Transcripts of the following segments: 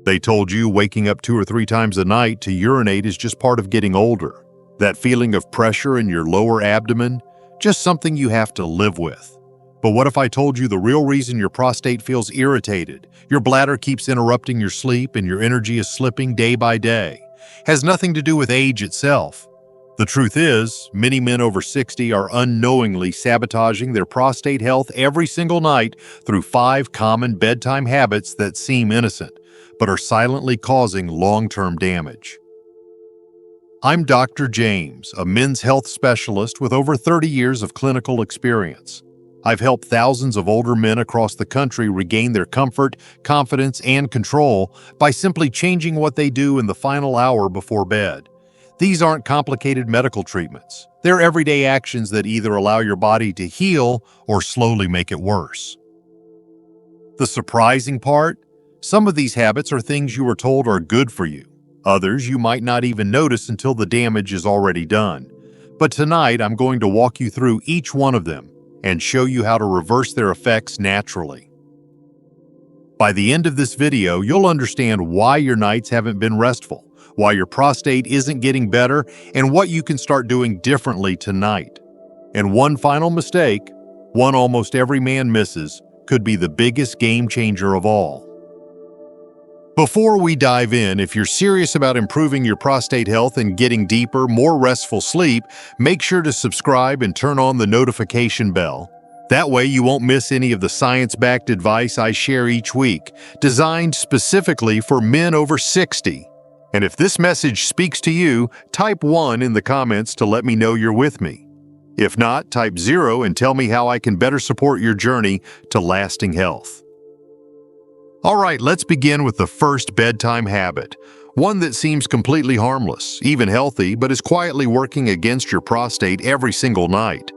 They told you waking up 2 or 3 times a night to urinate is just part of getting older. That feeling of pressure in your lower abdomen, just something you have to live with. But what if I told you the real reason your prostate feels irritated, your bladder keeps interrupting your sleep, and your energy is slipping day by day, has nothing to do with age itself? The truth is, many men over 60 are unknowingly sabotaging their prostate health every single night through 5 common bedtime habits that seem innocent, but are silently causing long-term damage. I'm Dr. James, a men's health specialist with over 30 years of clinical experience. I've helped thousands of older men across the country regain their comfort, confidence, and control by simply changing what they do in the final hour before bed. These aren't complicated medical treatments. They're everyday actions that either allow your body to heal or slowly make it worse. The surprising part? Some of these habits are things you were told are good for you. Others you might not even notice until the damage is already done. But tonight I'm going to walk you through each one of them and show you how to reverse their effects naturally. By the end of this video, you'll understand why your nights haven't been restful, why your prostate isn't getting better, and what you can start doing differently tonight. And one final mistake, one almost every man misses, could be the biggest game changer of all. Before we dive in, if you're serious about improving your prostate health and getting deeper, more restful sleep, make sure to subscribe and turn on the notification bell. That way you won't miss any of the science-backed advice I share each week, designed specifically for men over 60. And if this message speaks to you, type 1 in the comments to let me know you're with me. If not, type 0 and tell me how I can better support your journey to lasting health. All right, let's begin with the first bedtime habit, one that seems completely harmless, even healthy, but is quietly working against your prostate every single night.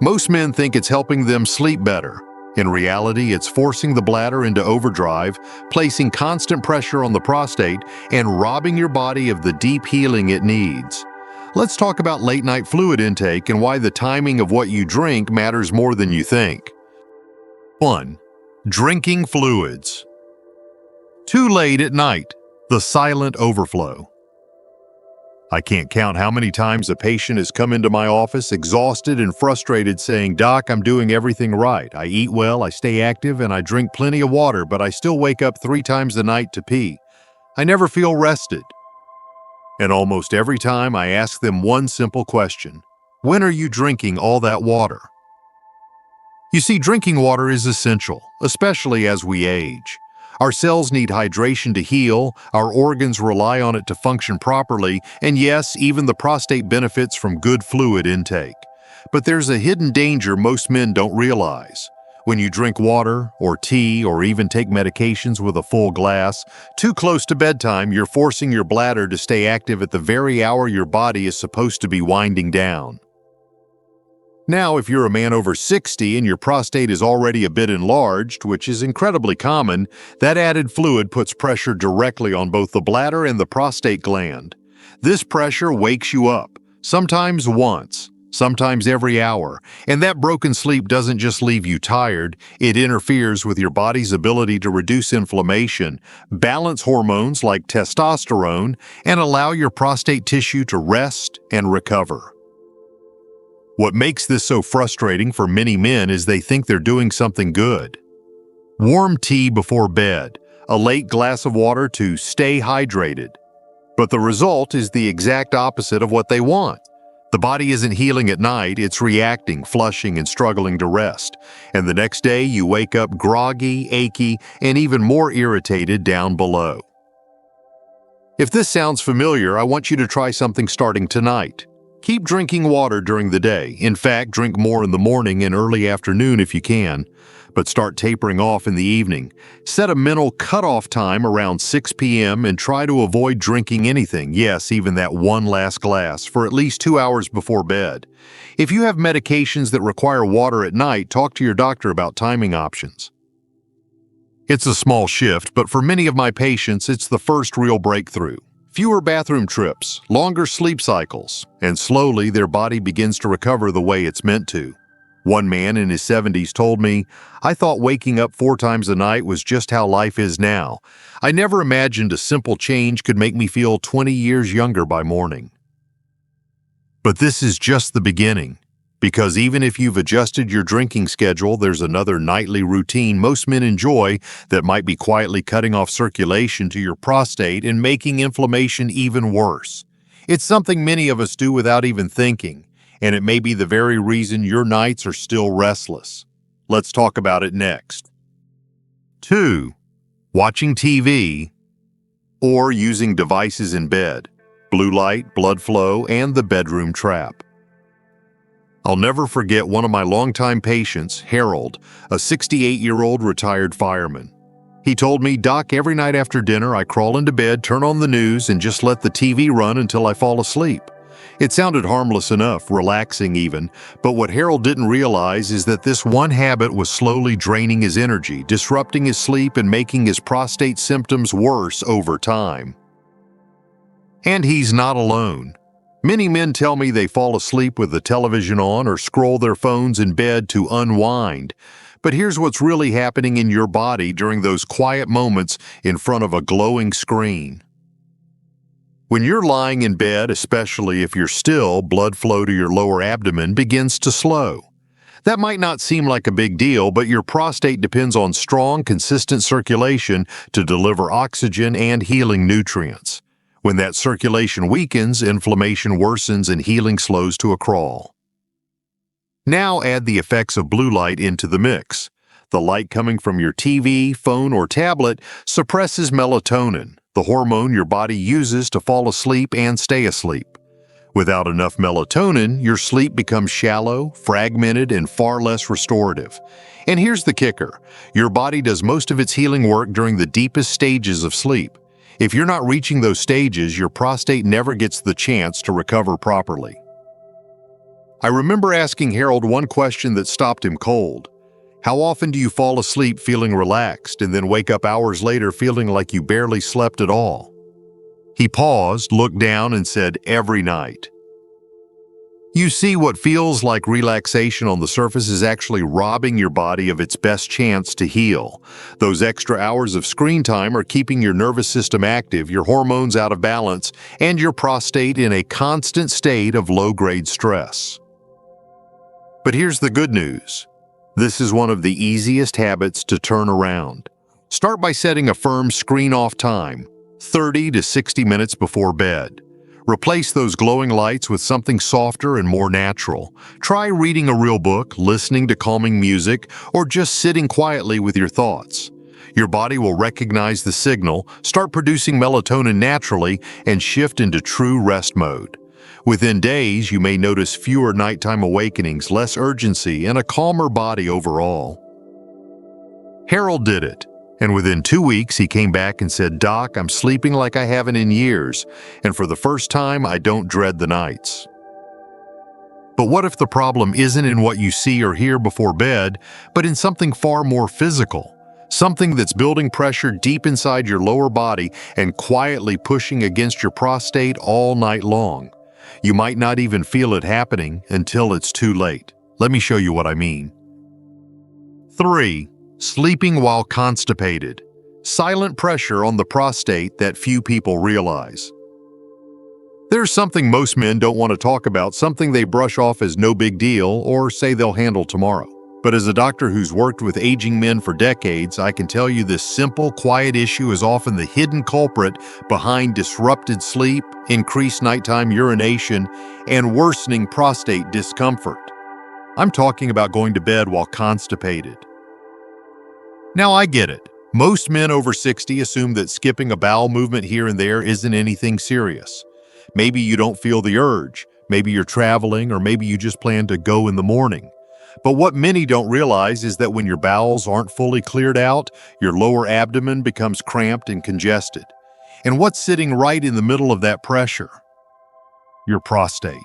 Most men think it's helping them sleep better. In reality, it's forcing the bladder into overdrive, placing constant pressure on the prostate, and robbing your body of the deep healing it needs. Let's talk about late-night fluid intake and why the timing of what you drink matters more than you think. 1. Drinking fluids. Too late at night, the silent overflow. I can't count how many times a patient has come into my office exhausted and frustrated saying, "Doc, I'm doing everything right. I eat well, I stay active, and I drink plenty of water, but I still wake up 3 times a night to pee. I never feel rested." And almost every time I ask them one simple question: when are you drinking all that water? You see, drinking water is essential, especially as we age. Our cells need hydration to heal, our organs rely on it to function properly, and yes, even the prostate benefits from good fluid intake. But there's a hidden danger most men don't realize. When you drink water, or tea, or even take medications with a full glass, too close to bedtime, you're forcing your bladder to stay active at the very hour your body is supposed to be winding down. Now, if you're a man over 60 and your prostate is already a bit enlarged, which is incredibly common, that added fluid puts pressure directly on both the bladder and the prostate gland. This pressure wakes you up, sometimes once, sometimes every hour, and that broken sleep doesn't just leave you tired, it interferes with your body's ability to reduce inflammation, balance hormones like testosterone, and allow your prostate tissue to rest and recover. What makes this so frustrating for many men is they think they're doing something good. Warm tea before bed, a late glass of water to stay hydrated. But the result is the exact opposite of what they want. The body isn't healing at night, it's reacting, flushing, and struggling to rest. And the next day you wake up groggy, achy, and even more irritated down below. If this sounds familiar, I want you to try something starting tonight. Keep drinking water during the day. In fact, drink more in the morning and early afternoon if you can, but start tapering off in the evening. Set a mental cutoff time around 6 p.m. and try to avoid drinking anything, yes, even that one last glass, for at least 2 hours before bed. If you have medications that require water at night, talk to your doctor about timing options. It's a small shift, but for many of my patients, it's the first real breakthrough. Fewer bathroom trips, longer sleep cycles, and slowly their body begins to recover the way it's meant to. One man in his 70s told me, "I thought waking up 4 times a night was just how life is now. I never imagined a simple change could make me feel 20 years younger by morning." But this is just the beginning, because even if you've adjusted your drinking schedule, there's another nightly routine most men enjoy that might be quietly cutting off circulation to your prostate and making inflammation even worse. It's something many of us do without even thinking, and it may be the very reason your nights are still restless. Let's talk about it next. 2. Watching TV or using devices in bed, blue light, blood flow, and the bedroom trap. I'll never forget one of my longtime patients, Harold, a 68-year-old retired fireman. He told me, "Doc, every night after dinner I crawl into bed, turn on the news, and just let the TV run until I fall asleep." It sounded harmless enough, relaxing even, but what Harold didn't realize is that this one habit was slowly draining his energy, disrupting his sleep, and making his prostate symptoms worse over time. And he's not alone. Many men tell me they fall asleep with the television on or scroll their phones in bed to unwind. But here's what's really happening in your body during those quiet moments in front of a glowing screen. When you're lying in bed, especially if you're still, blood flow to your lower abdomen begins to slow. That might not seem like a big deal, but your prostate depends on strong, consistent circulation to deliver oxygen and healing nutrients. When that circulation weakens, inflammation worsens and healing slows to a crawl. Now add the effects of blue light into the mix. The light coming from your TV, phone, or tablet suppresses melatonin, the hormone your body uses to fall asleep and stay asleep. Without enough melatonin, your sleep becomes shallow, fragmented, and far less restorative. And here's the kicker: your body does most of its healing work during the deepest stages of sleep. If you're not reaching those stages, your prostate never gets the chance to recover properly. I remember asking Harold one question that stopped him cold. How often do you fall asleep feeling relaxed and then wake up hours later feeling like you barely slept at all? He paused, looked down, and said, "Every night." You see, what feels like relaxation on the surface is actually robbing your body of its best chance to heal. Those extra hours of screen time are keeping your nervous system active, your hormones out of balance, and your prostate in a constant state of low-grade stress. But here's the good news. This is one of the easiest habits to turn around. Start by setting a firm screen-off time, 30 to 60 minutes before bed. Replace those glowing lights with something softer and more natural. Try reading a real book, listening to calming music, or just sitting quietly with your thoughts. Your body will recognize the signal, start producing melatonin naturally, and shift into true rest mode. Within days, you may notice fewer nighttime awakenings, less urgency, and a calmer body overall. Harold did it. And within 2 weeks, he came back and said, "Doc, I'm sleeping like I haven't in years, and for the first time, I don't dread the nights." But what if the problem isn't in what you see or hear before bed, but in something far more physical? Something that's building pressure deep inside your lower body and quietly pushing against your prostate all night long. You might not even feel it happening until it's too late. Let me show you what I mean. 3. Sleeping while constipated. Silent pressure on the prostate that few people realize. There's something most men don't want to talk about, something they brush off as no big deal or say they'll handle tomorrow. But as a doctor who's worked with aging men for decades, I can tell you this simple, quiet issue is often the hidden culprit behind disrupted sleep, increased nighttime urination, and worsening prostate discomfort. I'm talking about going to bed while constipated. Now, I get it. Most men over 60 assume that skipping a bowel movement here and there isn't anything serious. Maybe you don't feel the urge, maybe you're traveling, or maybe you just plan to go in the morning. But what many don't realize is that when your bowels aren't fully cleared out, your lower abdomen becomes cramped and congested. And what's sitting right in the middle of that pressure? Your prostate.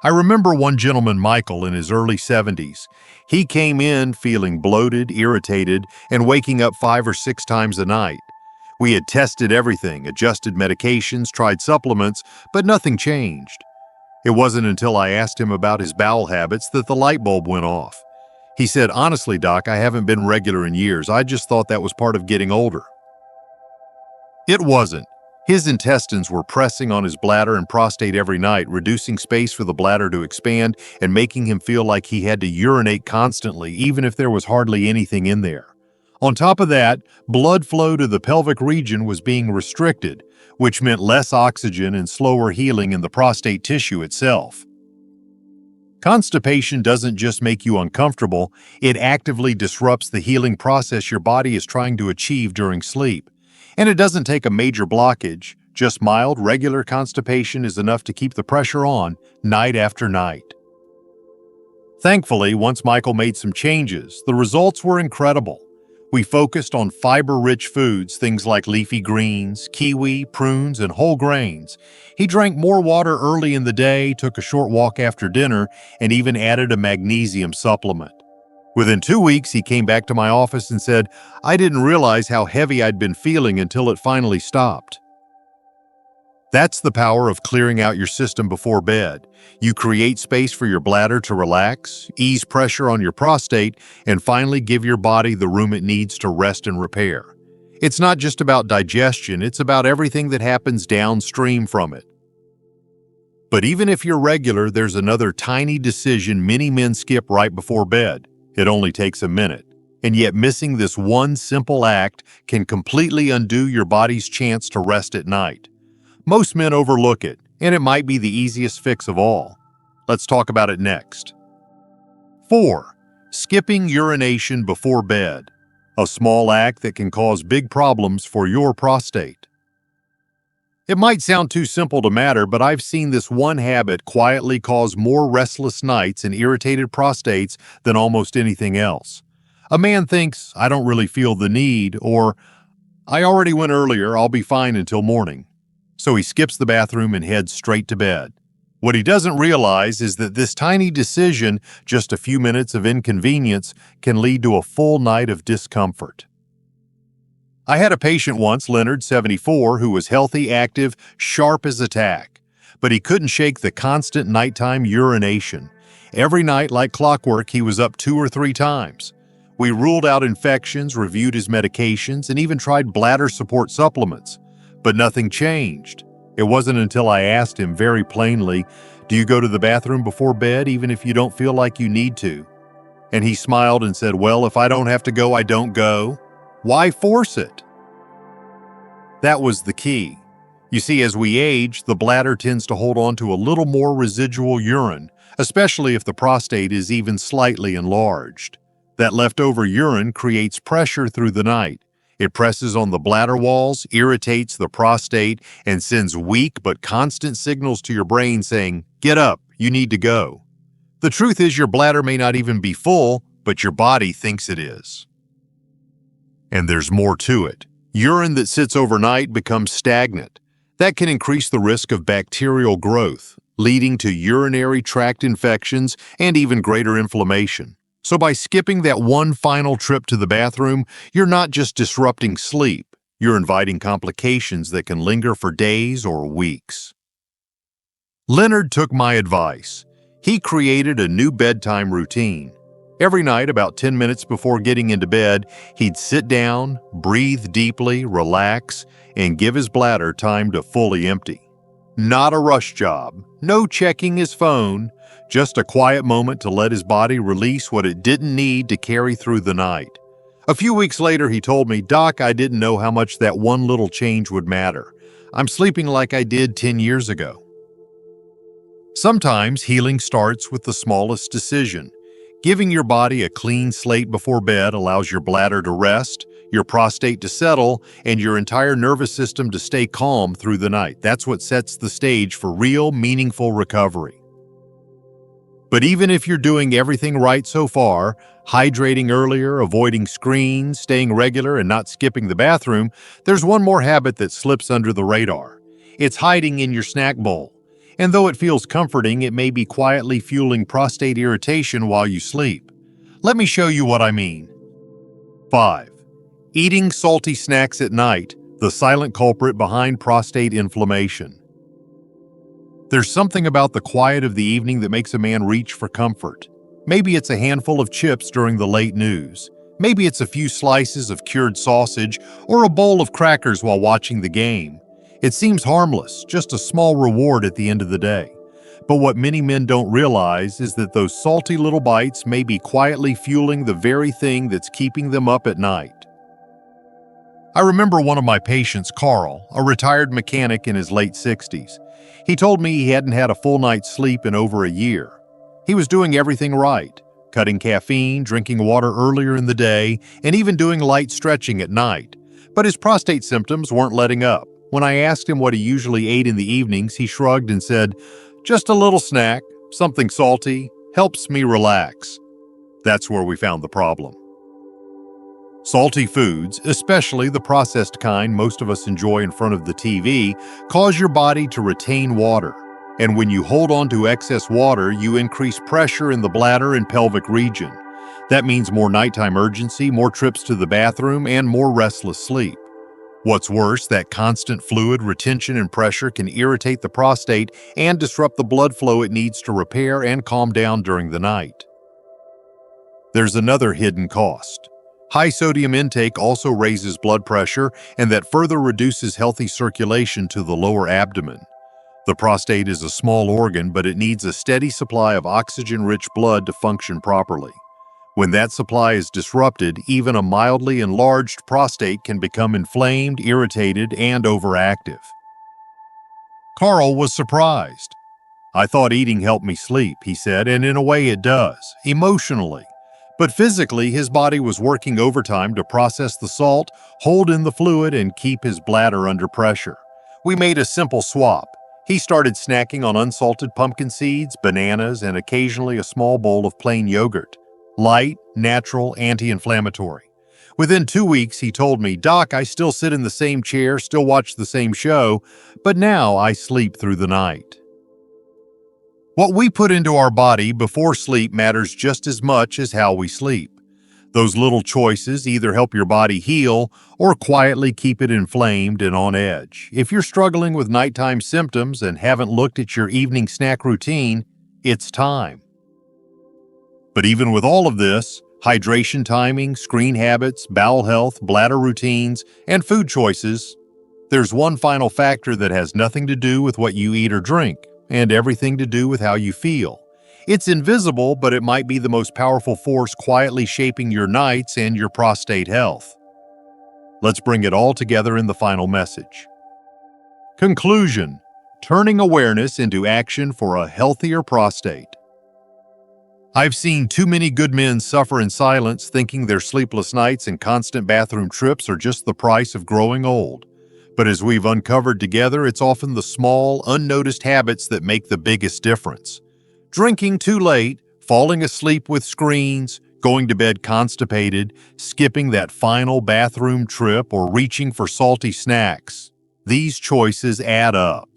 I remember one gentleman, Michael, in his early 70s. He came in feeling bloated, irritated, and waking up 5 or 6 times a night. We had tested everything, adjusted medications, tried supplements, but nothing changed. It wasn't until I asked him about his bowel habits that the light bulb went off. He said, "Honestly, Doc, I haven't been regular in years. I just thought that was part of getting older." It wasn't. His intestines were pressing on his bladder and prostate every night, reducing space for the bladder to expand and making him feel like he had to urinate constantly, even if there was hardly anything in there. On top of that, blood flow to the pelvic region was being restricted, which meant less oxygen and slower healing in the prostate tissue itself. Constipation doesn't just make you uncomfortable, it actively disrupts the healing process your body is trying to achieve during sleep. And it doesn't take a major blockage. Just mild, regular constipation is enough to keep the pressure on night after night. Thankfully, once Michael made some changes, the results were incredible. We focused on fiber-rich foods, things like leafy greens, kiwi, prunes, and whole grains. He drank more water early in the day, took a short walk after dinner, and even added a magnesium supplement. Within 2 weeks, he came back to my office and said, "I didn't realize how heavy I'd been feeling until it finally stopped." That's the power of clearing out your system before bed. You create space for your bladder to relax, ease pressure on your prostate, and finally give your body the room it needs to rest and repair. It's not just about digestion, it's about everything that happens downstream from it. But even if you're regular, there's another tiny decision many men skip right before bed. It only takes a minute. And yet missing this one simple act can completely undo your body's chance to rest at night. Most men overlook it, and it might be the easiest fix of all. Let's talk about it next. 4. Skipping urination before bed. A small act that can cause big problems for your prostate. It might sound too simple to matter, but I've seen this one habit quietly cause more restless nights and irritated prostates than almost anything else. A man thinks, "I don't really feel the need," or "I already went earlier, I'll be fine until morning." So he skips the bathroom and heads straight to bed. What he doesn't realize is that this tiny decision, just a few minutes of inconvenience, can lead to a full night of discomfort. I had a patient once, Leonard, 74, who was healthy, active, sharp as a tack. But he couldn't shake the constant nighttime urination. Every night, like clockwork, he was up 2 or 3 times. We ruled out infections, reviewed his medications, and even tried bladder support supplements. But nothing changed. It wasn't until I asked him very plainly, "Do you go to the bathroom before bed even if you don't feel like you need to?" And he smiled and said, "Well, if I don't have to go, I don't go. Why force it?" That was the key. You see, as we age, the bladder tends to hold on to a little more residual urine, especially if the prostate is even slightly enlarged. That leftover urine creates pressure through the night. It presses on the bladder walls, irritates the prostate, and sends weak but constant signals to your brain saying, "Get up, you need to go." The truth is your bladder may not even be full, but your body thinks it is. And there's more to it. Urine that sits overnight becomes stagnant. That can increase the risk of bacterial growth, leading to urinary tract infections and even greater inflammation. So by skipping that one final trip to the bathroom, you're not just disrupting sleep, you're inviting complications that can linger for days or weeks. Leonard took my advice. He created a new bedtime routine. Every night, about 10 minutes before getting into bed, he'd sit down, breathe deeply, relax, and give his bladder time to fully empty. Not a rush job, no checking his phone, just a quiet moment to let his body release what it didn't need to carry through the night. A few weeks later, he told me, "Doc, I didn't know how much that one little change would matter. I'm sleeping like I did 10 years ago." Sometimes healing starts with the smallest decision. Giving your body a clean slate before bed allows your bladder to rest, your prostate to settle, and your entire nervous system to stay calm through the night. That's what sets the stage for real, meaningful recovery. But even if you're doing everything right so far, hydrating earlier, avoiding screens, staying regular, and not skipping the bathroom, there's one more habit that slips under the radar. It's hiding in your snack bowl. And though it feels comforting, it may be quietly fueling prostate irritation while you sleep. Let me show you what I mean. 5. Eating salty snacks at night, the silent culprit behind prostate inflammation. There's something about the quiet of the evening that makes a man reach for comfort. Maybe it's a handful of chips during the late news. Maybe it's a few slices of cured sausage or a bowl of crackers while watching the game. It seems harmless, just a small reward at the end of the day. But what many men don't realize is that those salty little bites may be quietly fueling the very thing that's keeping them up at night. I remember one of my patients, Carl, a retired mechanic in his late 60s. He told me he hadn't had a full night's sleep in over a year. He was doing everything right, cutting caffeine, drinking water earlier in the day, and even doing light stretching at night. But his prostate symptoms weren't letting up. When I asked him what he usually ate in the evenings, he shrugged and said, "Just a little snack, something salty, helps me relax." That's where we found the problem. Salty foods, especially the processed kind most of us enjoy in front of the TV, cause your body to retain water. And when you hold on to excess water, you increase pressure in the bladder and pelvic region. That means more nighttime urgency, more trips to the bathroom, and more restless sleep. What's worse, that constant fluid retention and pressure can irritate the prostate and disrupt the blood flow it needs to repair and calm down during the night. There's another hidden cost. High sodium intake also raises blood pressure, and that further reduces healthy circulation to the lower abdomen. The prostate is a small organ, but it needs a steady supply of oxygen-rich blood to function properly. When that supply is disrupted, even a mildly enlarged prostate can become inflamed, irritated, and overactive. Carl was surprised. "I thought eating helped me sleep," he said, "and in a way it does, emotionally. But physically, his body was working overtime to process the salt, hold in the fluid, and keep his bladder under pressure. We made a simple swap. He started snacking on unsalted pumpkin seeds, bananas, and occasionally a small bowl of plain yogurt. Light, natural, anti-inflammatory. Within 2 weeks, he told me, "Doc, I still sit in the same chair, still watch the same show, but now I sleep through the night." What we put into our body before sleep matters just as much as how we sleep. Those little choices either help your body heal or quietly keep it inflamed and on edge. If you're struggling with nighttime symptoms and haven't looked at your evening snack routine, it's time. But even with all of this, hydration timing, screen habits, bowel health, bladder routines, and food choices, there's one final factor that has nothing to do with what you eat or drink, and everything to do with how you feel. It's invisible, but it might be the most powerful force quietly shaping your nights and your prostate health. Let's bring it all together in the final message. Conclusion: turning awareness into action for a healthier prostate. I've seen too many good men suffer in silence, thinking their sleepless nights and constant bathroom trips are just the price of growing old. But as we've uncovered together, it's often the small, unnoticed habits that make the biggest difference. Drinking too late, falling asleep with screens, going to bed constipated, skipping that final bathroom trip, or reaching for salty snacks. These choices add up.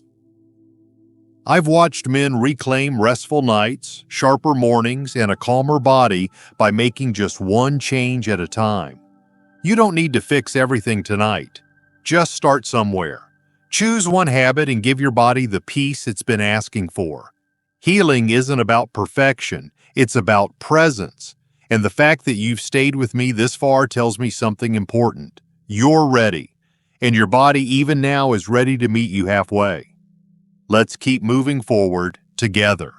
I've watched men reclaim restful nights, sharper mornings, and a calmer body by making just one change at a time. You don't need to fix everything tonight. Just start somewhere. Choose one habit and give your body the peace it's been asking for. Healing isn't about perfection, it's about presence. And the fact that you've stayed with me this far tells me something important. You're ready, and your body even now is ready to meet you halfway. Let's keep moving forward together.